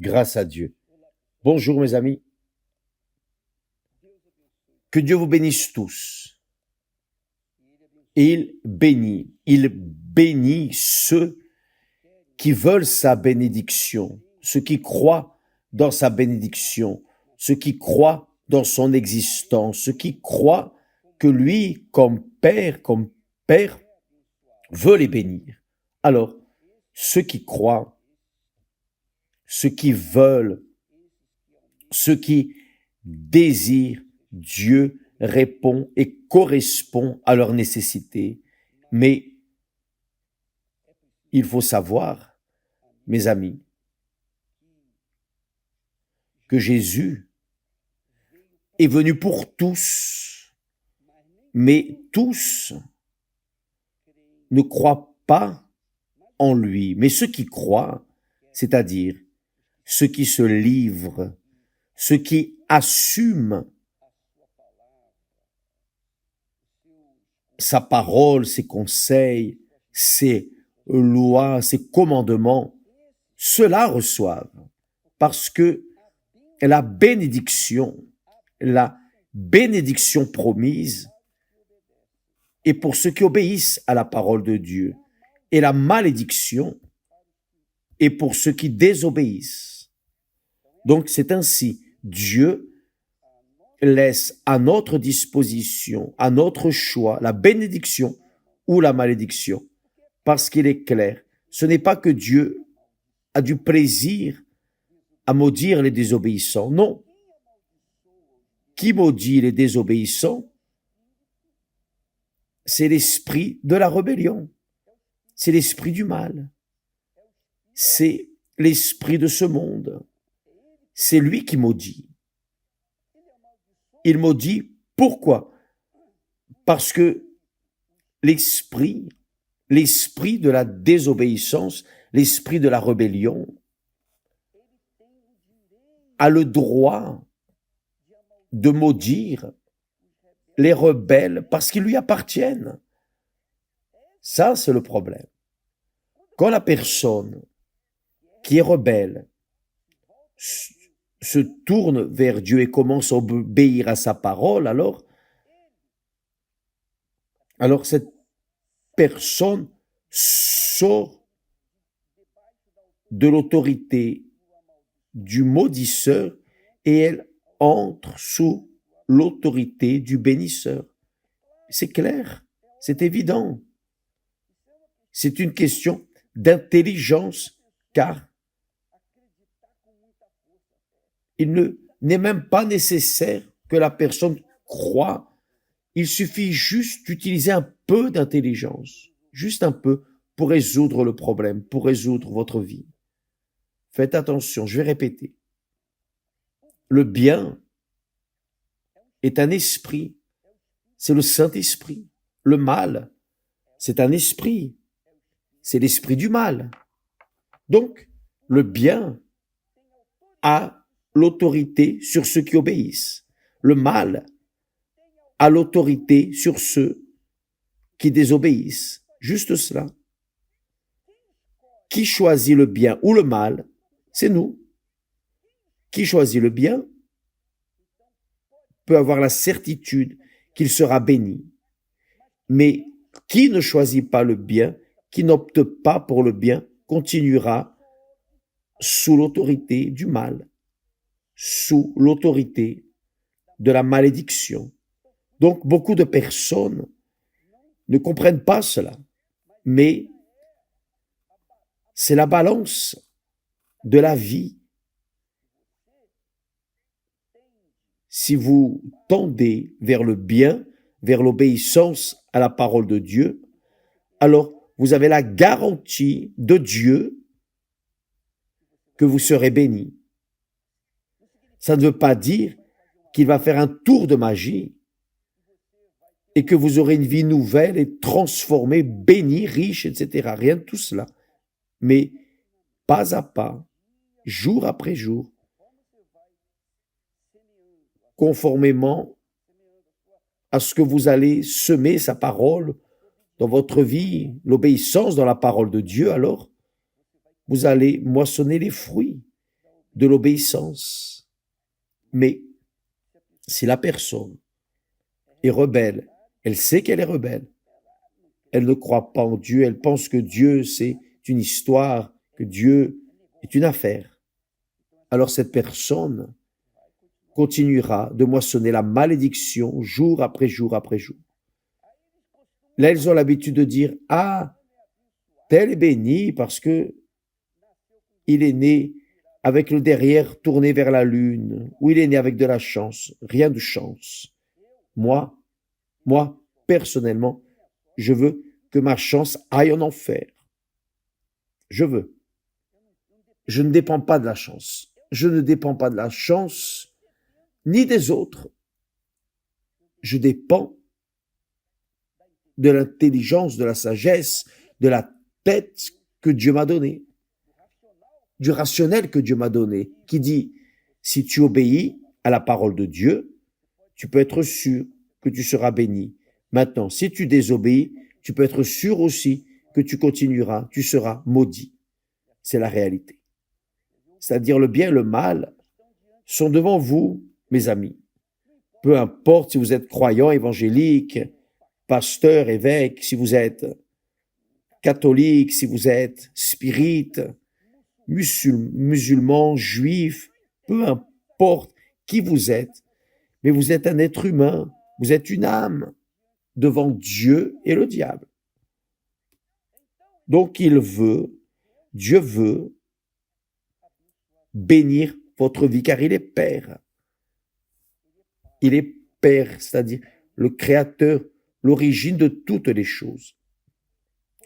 Grâce à Dieu. Bonjour mes amis. Que Dieu vous bénisse tous. Il bénit ceux qui veulent sa bénédiction, ceux qui croient dans sa bénédiction, ceux qui croient dans son existence, ceux qui croient que lui, comme Père, veut les bénir. Alors, ceux qui croient, ceux qui veulent, ceux qui désirent, Dieu répond et correspond à leurs nécessités. Mais il faut savoir, mes amis, que Jésus est venu pour tous, mais tous ne croient pas en lui. Mais ceux qui croient, c'est-à-dire ceux qui se livrent, ceux qui assument sa parole, ses conseils, ses lois, ses commandements, ceux-là reçoivent. Parce que la bénédiction promise est pour ceux qui obéissent à la parole de Dieu. Et la malédiction est pour ceux qui désobéissent. Donc c'est ainsi, Dieu laisse à notre disposition, à notre choix, la bénédiction ou la malédiction. Parce qu'il est clair, ce n'est pas que Dieu a du plaisir à maudire les désobéissants. Non. Qui maudit les désobéissants? C'est l'esprit de la rébellion. C'est l'esprit du mal. C'est l'esprit de ce monde. C'est lui qui maudit. Il maudit pourquoi? Parce que l'esprit de la désobéissance, l'esprit de la rébellion, a le droit de maudire les rebelles parce qu'ils lui appartiennent. Ça, c'est le problème. Quand la personne qui est rebelle se tourne vers Dieu et commence à obéir à sa parole, alors cette personne sort de l'autorité du maudisseur et elle entre sous l'autorité du bénisseur. C'est clair, c'est évident. C'est une question d'intelligence, car il n'est même pas nécessaire que la personne croie. Il suffit juste d'utiliser un peu d'intelligence, juste un peu, pour résoudre le problème, pour résoudre votre vie. Faites attention, je vais répéter. Le bien est un esprit, c'est le Saint-Esprit. Le mal, c'est un esprit, c'est l'esprit du mal. Donc, le bien a l'autorité sur ceux qui obéissent. Le mal a l'autorité sur ceux qui désobéissent. Juste cela. Qui choisit le bien ou le mal? C'est nous. Qui choisit le bien peut avoir la certitude qu'il sera béni. Mais qui ne choisit pas le bien, qui n'opte pas pour le bien, continuera sous l'autorité du mal, sous l'autorité de la malédiction. Donc, beaucoup de personnes ne comprennent pas cela, mais c'est la balance de la vie. Si vous tendez vers le bien, vers l'obéissance à la parole de Dieu, alors vous avez la garantie de Dieu que vous serez béni. Ça ne veut pas dire qu'il va faire un tour de magie et que vous aurez une vie nouvelle et transformée, bénie, riche, etc. Rien de tout cela. Mais pas à pas, jour après jour, conformément à ce que vous allez semer sa parole dans votre vie, l'obéissance dans la parole de Dieu, alors vous allez moissonner les fruits de l'obéissance. Mais si la personne est rebelle, elle sait qu'elle est rebelle, elle ne croit pas en Dieu, elle pense que Dieu c'est une histoire, que Dieu est une affaire, alors cette personne continuera de moissonner la malédiction jour après jour après jour. Là, ils ont l'habitude de dire, ah, tel est béni parce que il est né avec le derrière tourné vers la lune, ou il est né avec de la chance. Rien de chance. Moi, personnellement, je veux que ma chance aille en enfer. Je veux. Je ne dépends pas de la chance. Je ne dépends pas de la chance ni des autres. Je dépends de l'intelligence, de la sagesse, de la tête que Dieu m'a donnée, du rationnel que Dieu m'a donné, qui dit, si tu obéis à la parole de Dieu, tu peux être sûr que tu seras béni. Maintenant, si tu désobéis, tu peux être sûr aussi que tu continueras, tu seras maudit. C'est la réalité. C'est-à-dire le bien et le mal sont devant vous, mes amis. Peu importe si vous êtes croyant, évangélique, pasteur, évêque, si vous êtes catholique, si vous êtes spirite, musulman, juif, peu importe qui vous êtes, mais vous êtes un être humain, vous êtes une âme devant Dieu et le diable. Donc Dieu veut bénir votre vie car il est Père. Il est Père, c'est-à-dire le Créateur, l'origine de toutes les choses.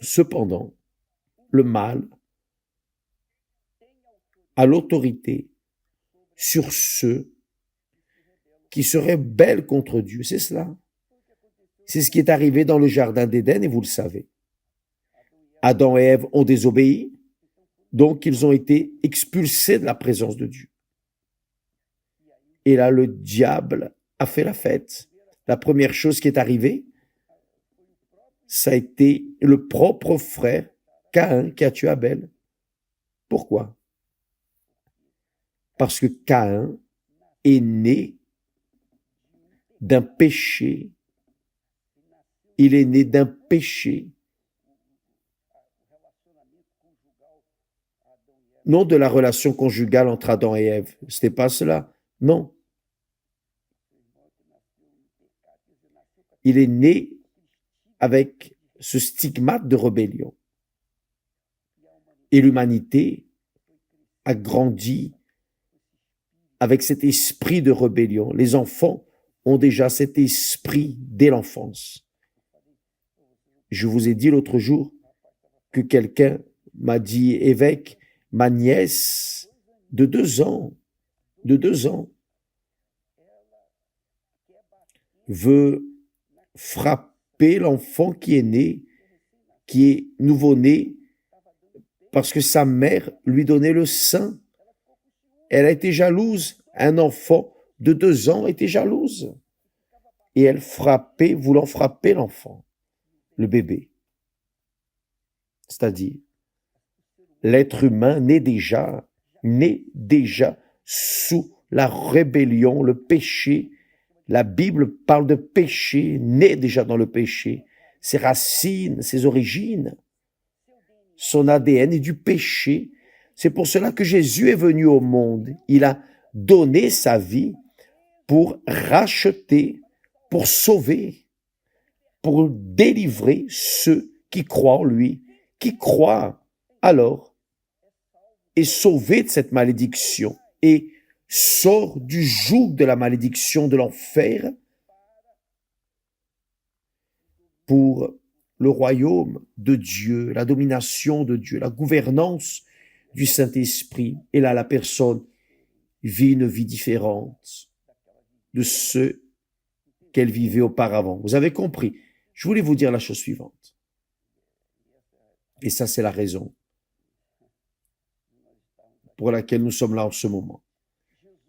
Cependant, le mal a l'autorité sur ceux qui se rebellent contre Dieu. C'est cela. C'est ce qui est arrivé dans le jardin d'Éden et vous le savez. Adam et Ève ont désobéi, donc ils ont été expulsés de la présence de Dieu. Et là, le diable a fait la fête. La première chose qui est arrivée, ça a été le propre frère Caïn qui a tué Abel. Pourquoi? Parce que Caïn est né d'un péché. Il est né d'un péché. Non de la relation conjugale entre Adam et Ève. C'était pas cela. Non. Il est né avec ce stigmate de rébellion. Et l'humanité a grandi avec cet esprit de rébellion. Les enfants ont déjà cet esprit dès l'enfance. Je vous ai dit l'autre jour que quelqu'un m'a dit, évêque, ma nièce de 2 ans, veut frapper l'enfant qui est né, qui est nouveau-né, parce que sa mère lui donnait le sein. Elle a été jalouse. Un enfant de 2 ans était jalouse. Et elle frappait, voulant frapper l'enfant, le bébé. C'est-à-dire, l'être humain naît déjà sous la rébellion, le péché. La Bible parle de péché, naît déjà dans le péché. Ses racines, ses origines, son ADN est du péché. C'est pour cela que Jésus est venu au monde. Il a donné sa vie pour racheter, pour sauver, pour délivrer ceux qui croient en lui, qui croient alors est sauvé de cette malédiction et sort du joug de la malédiction de l'enfer pour le royaume de Dieu, la domination de Dieu, la gouvernance du Saint-Esprit. Et là, la personne vit une vie différente de ce qu'elle vivait auparavant. Vous avez compris? Je voulais vous dire la chose suivante. Et ça, c'est la raison pour laquelle nous sommes là en ce moment.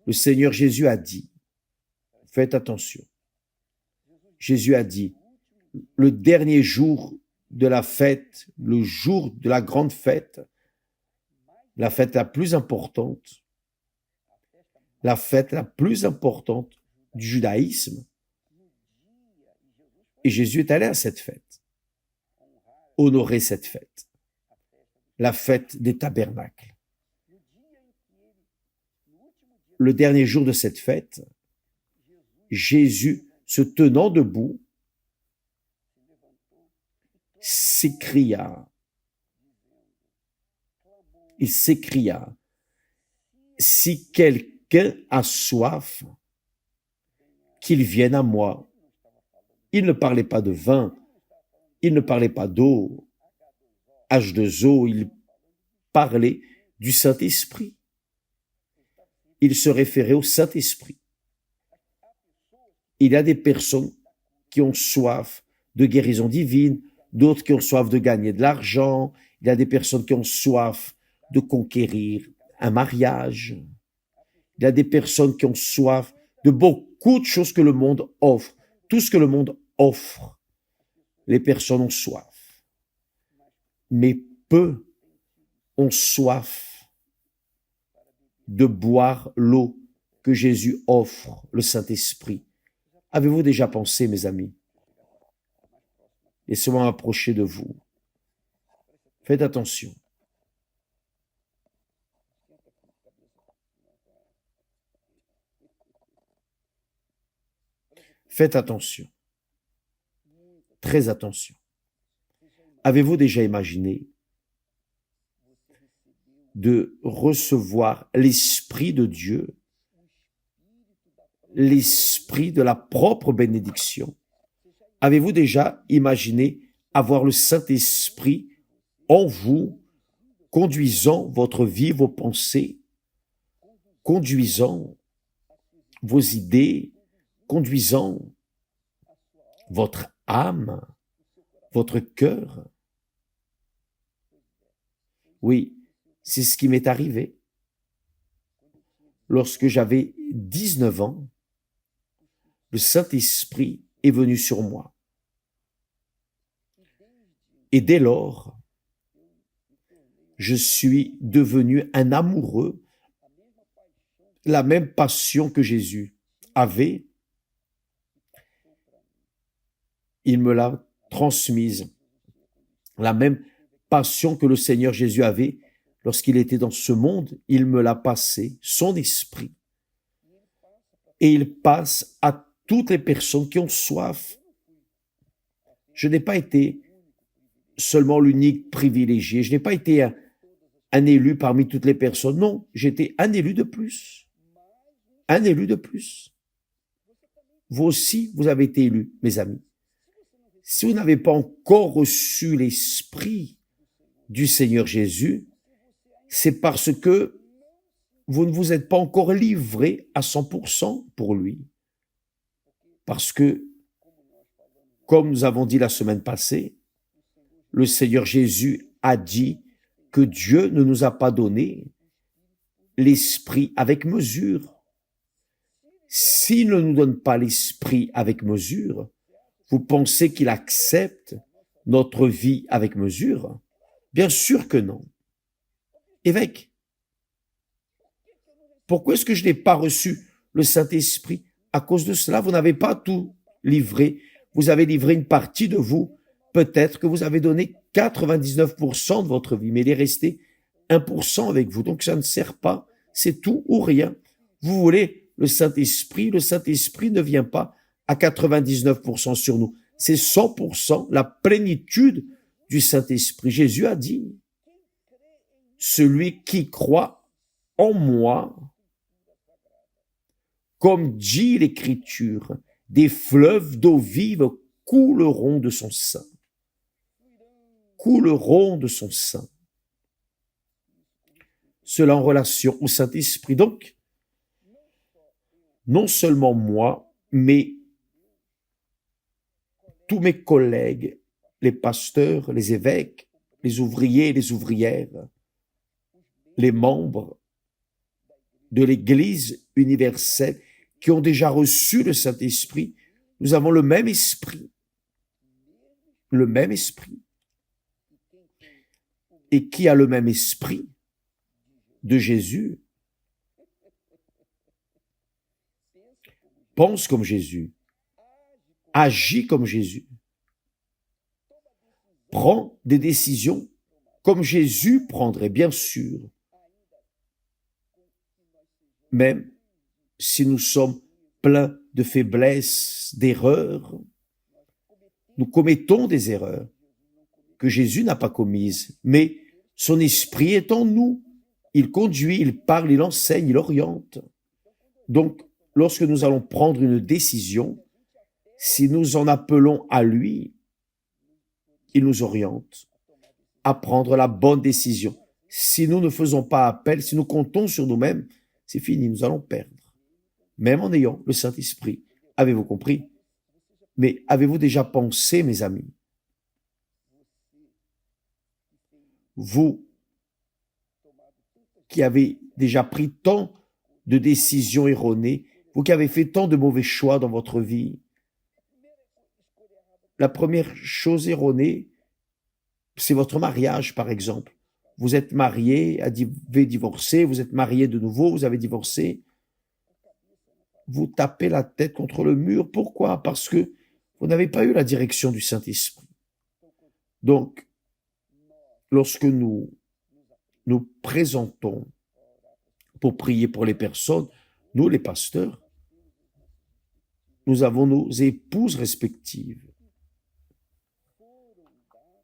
Le Seigneur Jésus a dit, faites attention, Jésus a dit, le dernier jour de la fête, le jour de la grande fête, la fête la plus importante, la fête la plus importante du judaïsme. Et Jésus est allé à cette fête, honorer cette fête, la fête des tabernacles. Le dernier jour de cette fête, Jésus, se tenant debout, s'écria, il s'écria, si quelqu'un a soif, qu'il vienne à moi. Il ne parlait pas de vin, il ne parlait pas d'eau, H2O, il parlait du Saint-Esprit. Il se référait au Saint-Esprit. Il y a des personnes qui ont soif de guérison divine, d'autres qui ont soif de gagner de l'argent, il y a des personnes qui ont soif de conquérir un mariage, il y a des personnes qui ont soif de beaucoup de choses que le monde offre. Tout ce que le monde offre, les personnes ont soif. Mais peu ont soif de boire l'eau que Jésus offre, le Saint-Esprit. Avez-vous déjà pensé, mes amis? Laissez-moi m'approcher de vous. Faites attention. Faites attention. Très attention. Avez-vous déjà imaginé de recevoir l'Esprit de Dieu, l'Esprit de la propre bénédiction? Avez-vous déjà imaginé avoir le Saint-Esprit en vous, conduisant votre vie, vos pensées, conduisant vos idées, conduisant votre âme, votre cœur? Oui, c'est ce qui m'est arrivé. Lorsque j'avais 19 ans, le Saint-Esprit est venu sur moi. Et dès lors, je suis devenu un amoureux, la même passion que Jésus avait, il me l'a transmise. La même passion que le Seigneur Jésus avait lorsqu'il était dans ce monde, il me l'a passé, son esprit. Et il passe à toutes les personnes qui ont soif. Je n'ai pas été seulement l'unique privilégié, je n'ai pas été un élu parmi toutes les personnes. Non, j'étais un élu de plus. Un élu de plus. Vous aussi, vous avez été élus, mes amis. Si vous n'avez pas encore reçu l'Esprit du Seigneur Jésus, c'est parce que vous ne vous êtes pas encore livré à 100% pour lui. Parce que, comme nous avons dit la semaine passée, le Seigneur Jésus a dit que Dieu ne nous a pas donné l'Esprit avec mesure. S'il ne nous donne pas l'Esprit avec mesure, vous pensez qu'il accepte notre vie avec mesure? Bien sûr que non. Évêque, pourquoi est-ce que je n'ai pas reçu le Saint-Esprit? À cause de cela, vous n'avez pas tout livré. Vous avez livré une partie de vous. Peut-être que vous avez donné 99% de votre vie, mais il est resté 1% avec vous. Donc ça ne sert pas. C'est tout ou rien. Vous voulez le Saint-Esprit ne vient pas à 99% sur nous. C'est 100% la plénitude du Saint-Esprit. Jésus a dit, celui qui croit en moi, comme dit l'Écriture, des fleuves d'eau vive couleront de son sein. Couleront de son sein. Cela en relation au Saint-Esprit. Donc, non seulement moi, mais tous mes collègues, les pasteurs, les évêques, les ouvriers, les ouvrières, les membres de l'Église universelle qui ont déjà reçu le Saint-Esprit, nous avons le même esprit. Le même esprit. Et qui a le même esprit de Jésus? pense comme Jésus, agit comme Jésus, prend des décisions comme Jésus prendrait, bien sûr, même si nous sommes pleins de faiblesses, d'erreurs, nous commettons des erreurs que Jésus n'a pas commises, mais son esprit est en nous. Il conduit, il parle, il enseigne, il oriente. Donc, lorsque nous allons prendre une décision, si nous en appelons à lui, il nous oriente à prendre la bonne décision. Si nous ne faisons pas appel, si nous comptons sur nous-mêmes, c'est fini, nous allons perdre. Même en ayant le Saint-Esprit. Avez-vous compris? Mais avez-vous déjà pensé, mes amis? Vous qui avez déjà pris tant de décisions erronées, vous qui avez fait tant de mauvais choix dans votre vie, la première chose erronée, c'est votre mariage, par exemple. Vous êtes marié, avez divorcé, vous êtes marié de nouveau, vous avez divorcé. Vous tapez la tête contre le mur. Pourquoi? Parce que vous n'avez pas eu la direction du Saint-Esprit. Donc, lorsque nous nous présentons pour prier pour les personnes, nous, les pasteurs, nous avons nos épouses respectives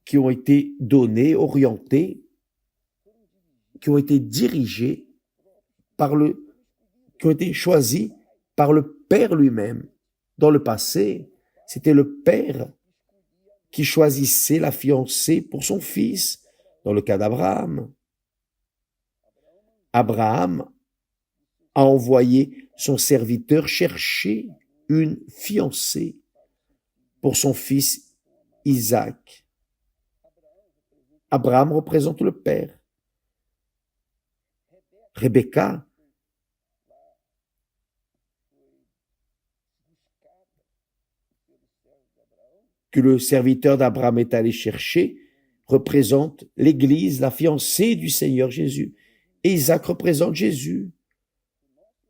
qui ont été données, orientées, qui ont été dirigées qui ont été choisies par le Père lui-même. Dans le passé, c'était le Père qui choisissait la fiancée pour son fils. Dans le cas d'Abraham, Abraham a envoyé son serviteur chercher une fiancée pour son fils Isaac. Abraham représente le Père. Rebecca que le serviteur d'Abraham est allé chercher représente l'Église, la fiancée du Seigneur Jésus. Et Isaac représente Jésus.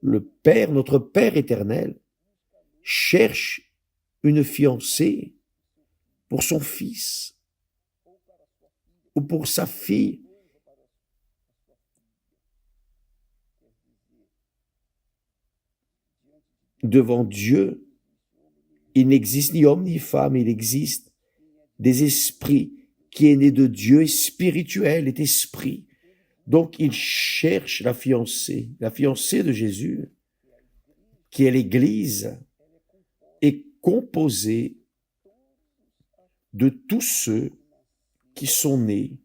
Le Père, notre Père éternel, cherche une fiancée pour son fils ou pour sa fille. Devant Dieu, il n'existe ni homme ni femme, il existe des esprits. Qui est né de Dieu est spirituel, est esprit. Donc il cherche la fiancée de Jésus, qui est l'Église, est composée de tous ceux qui sont nés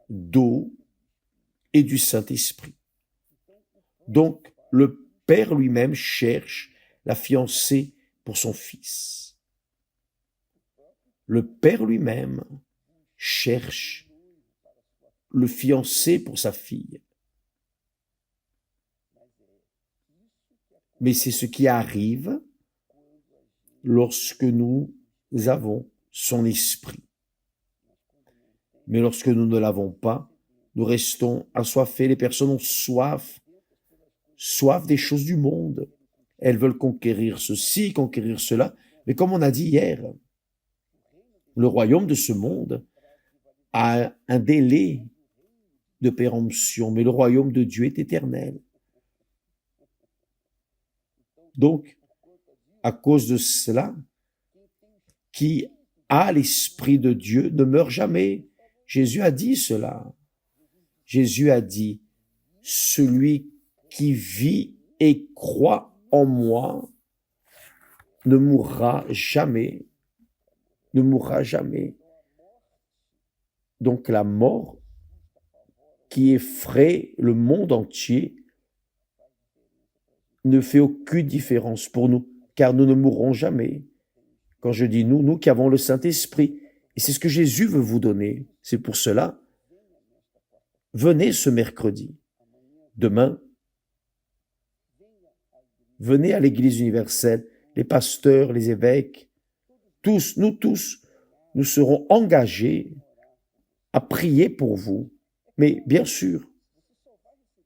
d'eau et du Saint-Esprit. Donc le Père lui-même cherche la fiancée pour son fils. Le Père lui-même cherche le fiancé pour sa fille. Mais c'est ce qui arrive lorsque nous avons son esprit. Mais lorsque nous ne l'avons pas, nous restons assoiffés. Les personnes ont soif des choses du monde. Elles veulent conquérir ceci, conquérir cela. Mais comme on a dit hier, le royaume de ce monde a un délai de péremption, mais le royaume de Dieu est éternel. Donc, à cause de cela, qui a l'Esprit de Dieu ne meurt jamais. Jésus a dit cela. Jésus a dit, celui qui vit et croit en moi ne mourra jamais, ne mourra jamais. Donc la mort qui effraie le monde entier ne fait aucune différence pour nous, car nous ne mourrons jamais. Quand je dis nous, nous qui avons le Saint-Esprit, et c'est ce que Jésus veut vous donner. C'est pour cela, venez ce mercredi. Demain, venez à l'Église universelle, les pasteurs, les évêques, tous, nous serons engagés à prier pour vous. Mais bien sûr,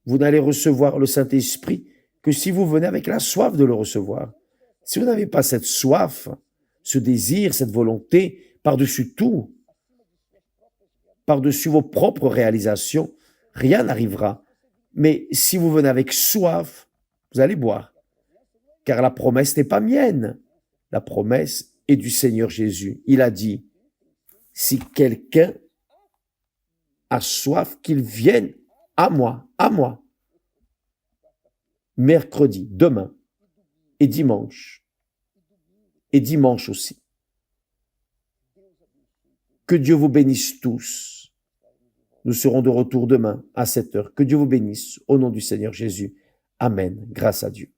vous n'allez recevoir le Saint-Esprit que si vous venez avec la soif de le recevoir. Si vous n'avez pas cette soif, ce désir, cette volonté, par-dessus tout, par-dessus vos propres réalisations, rien n'arrivera. Mais si vous venez avec soif, vous allez boire. Car la promesse n'est pas mienne. La promesse est du Seigneur Jésus. Il a dit, si quelqu'un a soif, qu'il vienne à moi, à moi. Mercredi, demain, et dimanche aussi. Que Dieu vous bénisse tous. Nous serons de retour demain à 7 heures. Que Dieu vous bénisse au nom du Seigneur Jésus. Amen. Grâce à Dieu.